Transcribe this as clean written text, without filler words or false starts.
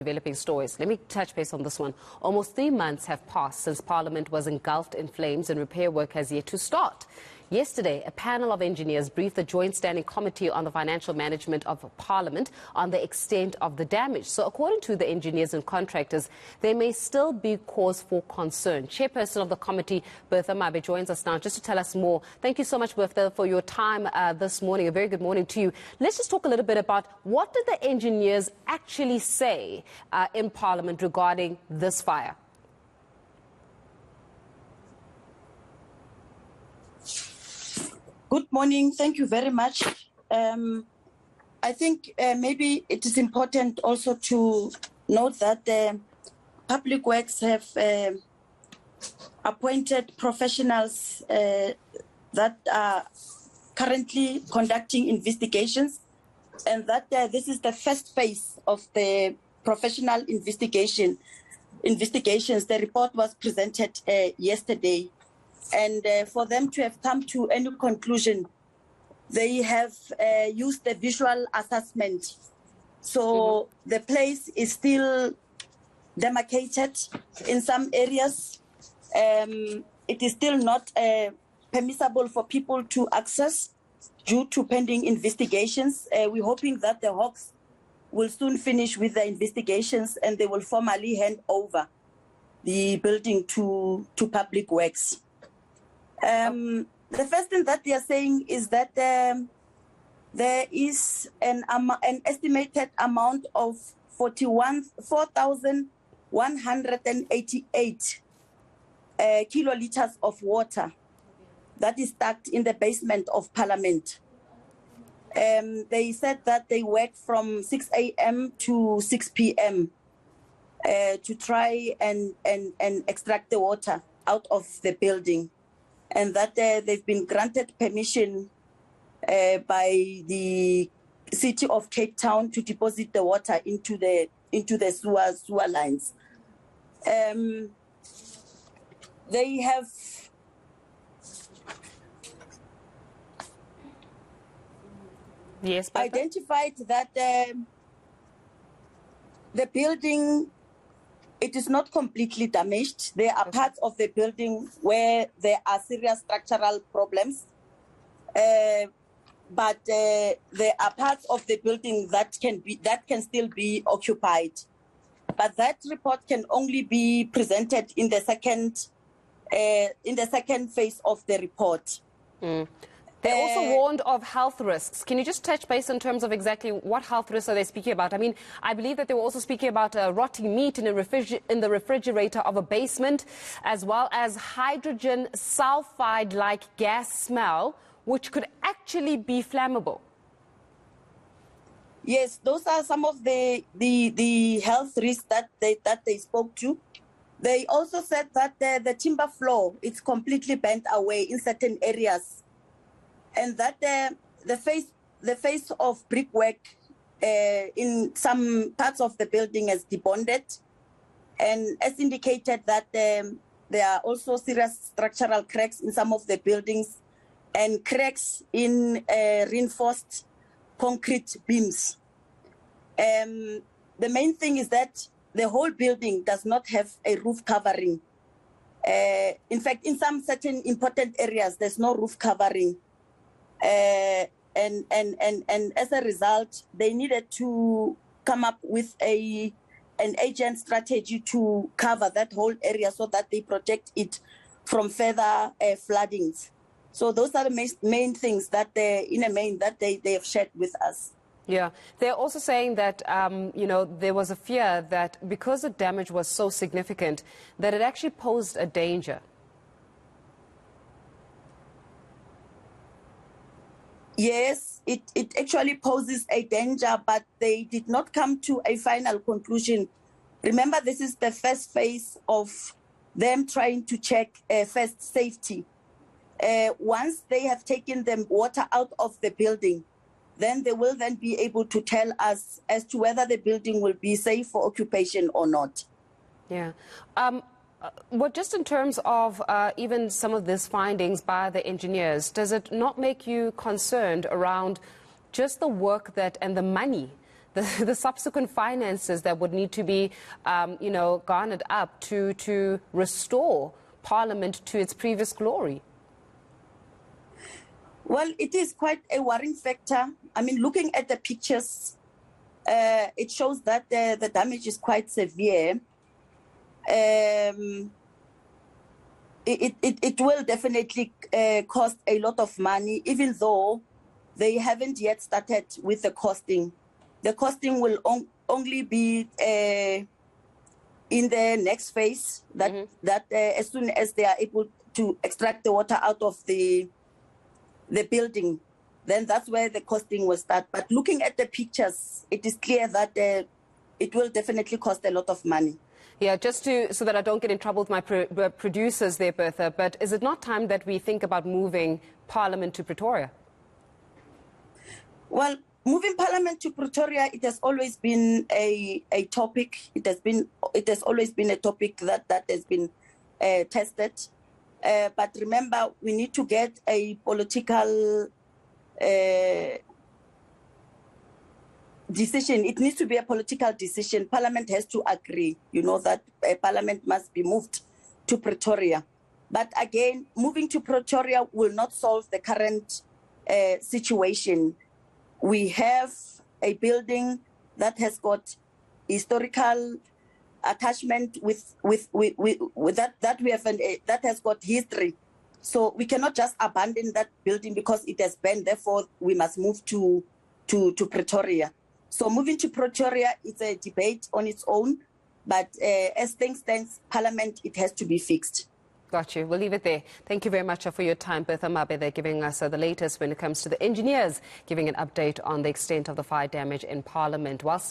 Developing stories. Let me touch base on this one. Almost 3 months have passed since Parliament was engulfed in flames and repair work has yet to start. Yesterday, a panel of engineers briefed the Joint Standing Committee on the Financial Management of Parliament on the extent of the damage. So according to the engineers and contractors, there may still be cause for concern. Chairperson of the committee, Bertha Mabe, joins us now just to tell us more. Thank you so much, Bertha, for your time this morning. A very good morning to you. Let's just talk a little bit about what did the engineers actually say in Parliament regarding this fire? Good morning. Thank you very much. I think maybe it is important also to note that Public Works have appointed professionals that are currently conducting investigations, and that this is the first phase of the professional investigations. The report was presented yesterday. And for them to have come to any conclusion, they have used the visual assessment. So the place is still demarcated in some areas. It is still not permissible for people to access due to pending investigations. We're hoping that the Hawks will soon finish with the investigations and they will formally hand over the building to Public Works. The first thing that they are saying is that there is an estimated amount of 4,188 kiloliters of water that is stacked in the basement of Parliament. They said that they worked from 6 a.m. to 6 p.m. To try and extract the water out of the building. And that they've been granted permission by the city of Cape Town to deposit the water into the sewer lines. They have identified that the building, it is not completely damaged. There are parts of the building where there are serious structural problems, but there are parts of the building that can still be occupied. But that report can only be presented in the second phase of the report. They also warned of health risks. Can you just touch base in terms of exactly what health risks are they speaking about? I mean, I believe that they were also speaking about rotting meat in the refrigerator of a basement, as well as hydrogen sulfide-like gas smell, which could actually be flammable. Yes, those are some of the health risks that they spoke to. They also said that the timber floor is completely bent away in certain areas. And that the face of brickwork in some parts of the building has debonded, and as indicated that there are also serious structural cracks in some of the buildings and cracks in reinforced concrete beams. The main thing is that the whole building does not have a roof covering. In fact, in some certain important areas, there's no roof covering. And as a result, they needed to come up with an agent strategy to cover that whole area so that they protect it from further floodings. So those are the main things that they have shared with us. Yeah, they're also saying that, there was a fear that because the damage was so significant, that it actually posed a danger. Yes, it actually poses a danger, but they did not come to a final conclusion. Remember, this is the first phase of them trying to check first safety. Once they have taken the water out of the building, then they will then be able to tell us as to whether the building will be safe for occupation or not. Yeah. Well, just in terms of even some of these findings by the engineers, does it not make you concerned around just the work and the money the subsequent finances that would need to be, garnered up to restore Parliament to its previous glory? Well, it is quite a worrying factor. I mean, looking at the pictures, it shows that the damage is quite severe. It will definitely cost a lot of money, even though they haven't yet started with the costing. The costing will only be in the next phase, that as soon as they are able to extract the water out of the building, then that's where the costing will start. But looking at the pictures, it is clear that it will definitely cost a lot of money. Yeah, so that I don't get in trouble with my producers there, Bertha, but is it not time that we think about moving Parliament to Pretoria? Well, moving Parliament to Pretoria, it has always been a topic. It has always been a topic that has been tested. But remember, we need to get a political decision. It needs to be a political decision. Parliament has to agree, that Parliament must be moved to Pretoria. But again, moving to Pretoria will not solve the current situation. We have a building that has got historical attachment with that we have, that has got history. So we cannot just abandon that building because it has been. Therefore, we must move to Pretoria. So moving to Pretoria is a debate on its own, but as things stand, Parliament, it has to be fixed. Got you. We'll leave it there. Thank you very much for your time, Bertha Mabe. They're giving us the latest when it comes to the engineers, giving an update on the extent of the fire damage in Parliament. Whilst